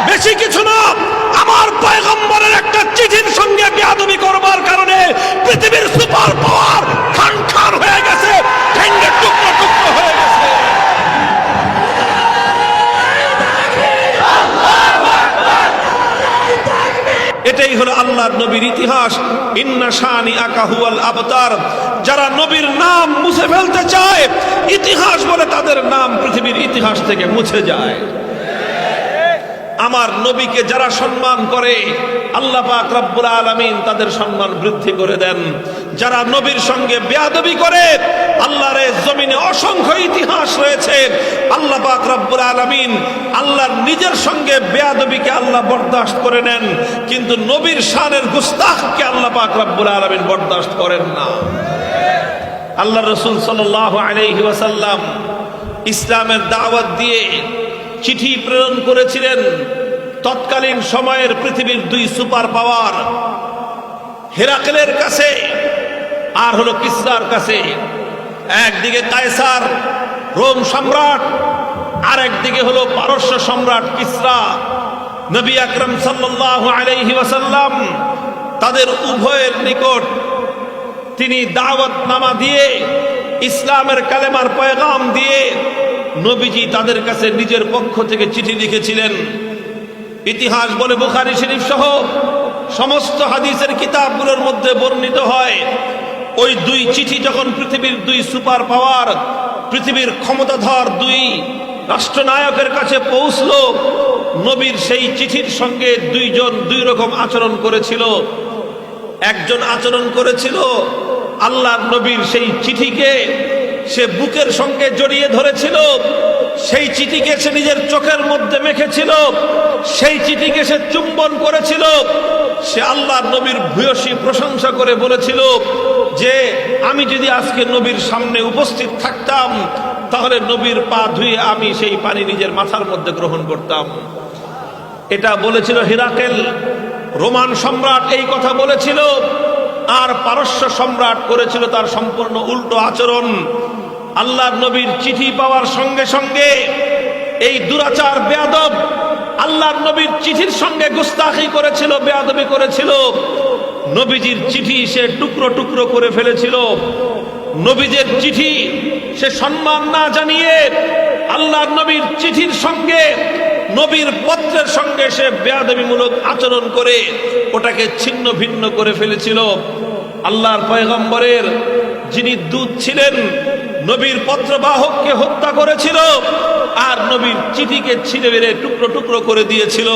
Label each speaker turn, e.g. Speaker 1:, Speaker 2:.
Speaker 1: বেশি কিছু না, আমার পয়গম্বরের একটা চিঠির সঙ্গে বেয়াদবি করবার কারণে পৃথিবীর সুপার পাওয়ার খান খান হয়ে গেছে, ভেঙে টুকরো টুকরো হয়ে গেছে। এটাই হলো আল্লাহর নবীর ইতিহাস। ইন্না শানি আকাহুয়াল আবতার। যারা নবীর নাম মুছে ফেলতে চায়, ইতিহাস বলে তাদের নাম পৃথিবীর ইতিহাস থেকে মুছে যায়। আমার নবীকে যারা সম্মান করে, আল্লাহ পাক রব্বুল আলামিন তাদের সম্মান বৃদ্ধি করে দেন। যারা নবীর সঙ্গে বেয়াদবি করে, আল্লাহর জমিনে অসংখ্য ইতিহাস রয়েছে। আল্লাহ পাক রব্বুল আলামিন আল্লাহর নিজের সঙ্গে বেয়াদবিকে আল্লাহ বরদাস্ত করে নেন, কিন্তু নবীর শানের গুস্তাখকে আল্লাহ পাক রব্বুল আলামিন বরদাস্ত করেন না। আল্লাহ রাসূল সাল্লাল্লাহু আলাইহি ওয়াসাল্লাম ইসলামের দাওয়াত দিয়ে চিঠি প্রেরণ করেছিলেন তৎকালীন সময়ের পৃথিবীর দুই সুপার পাওয়ার, হেরাকেলের কাছে আর হলো কিসরার কাছে। একদিকে কায়সার রোম সম্রাট, আর একদিকে হলো পারস্য সম্রাট কিসরা। নবী আকরাম সাল্লাল্লাহু আলাইহি ওয়াসাল্লাম তাদের উভয়ের নিকট তিনি দাওয়াতনামা দিয়ে, ইসলামের কালেমার পয়গাম দিয়ে নবীজি তাদের কাছে নিজের পক্ষ থেকে চিঠি লিখেছিলেন। ইতিহাস বলে, বুখারী শরীফ সহ সমস্ত হাদিসের কিতাবগুলোর মধ্যে বর্ণিত হয়, ওই দুই চিঠি যখন পৃথিবীর দুই সুপার পাওয়ার, পৃথিবীর ক্ষমতাধর দুই রাষ্ট্রনায়কের কাছে পৌঁছল, নবীর সেই চিঠির সঙ্গে দুইজন দুই রকম আচরণ করেছিল। একজন আচরণ করেছিল আল্লাহর নবীর সেই চিঠিকে সে বুকের সঙ্গে জড়িয়ে ধরেছিল, সেই চিঠিকে সে নিজের চোখের মধ্যে মেখেছিল, সেই চিঠিকে সে চুম্বন করেছিল। সে আল্লাহর নবীর ভূয়সী প্রশংসা করে বলেছিল যে আমি যদি আজকে নবীর সামনে উপস্থিত থাকতাম, তাহলে নবীর পা ধুয়ে আমি সেই পানি নিজের মাথার মধ্যে গ্রহণ করতাম। এটা বলেছিল হেরাকেল। রোমান সম্রাট এই কথা বলেছিল, আর পারস্য সম্রাট করেছিল তার সম্পূর্ণ উল্টো আচরণ। আল্লাহর নবীর চিঠি পাওয়ার সঙ্গে সঙ্গে এই দুরাচার বেয়াদব আল্লাহর নবীর চিঠির সঙ্গে গুস্তাখি করেছিল, বেয়াদবি করেছিল। নবীজির চিঠি সে টুকরো টুকরো করে ফেলেছিল। নবীজের চিঠি সে সম্মান না জানিয়ে আল্লাহর নবীর চিঠির সঙ্গে, নবীর পত্রের সঙ্গে সে বেয়াদবিমূলক আচরণ করে ওটাকে ছিন্ন ভিন্ন করে ফেলেছিল। আল্লাহর পয়গম্বরের যিনি দূত ছিলেন, নবীর পত্রবাহককে হত্যা করেছিল, আর নবীর চিঠিকে ছিঁড়ে বেড়ে টুকরো টুকরো করে দিয়েছিল।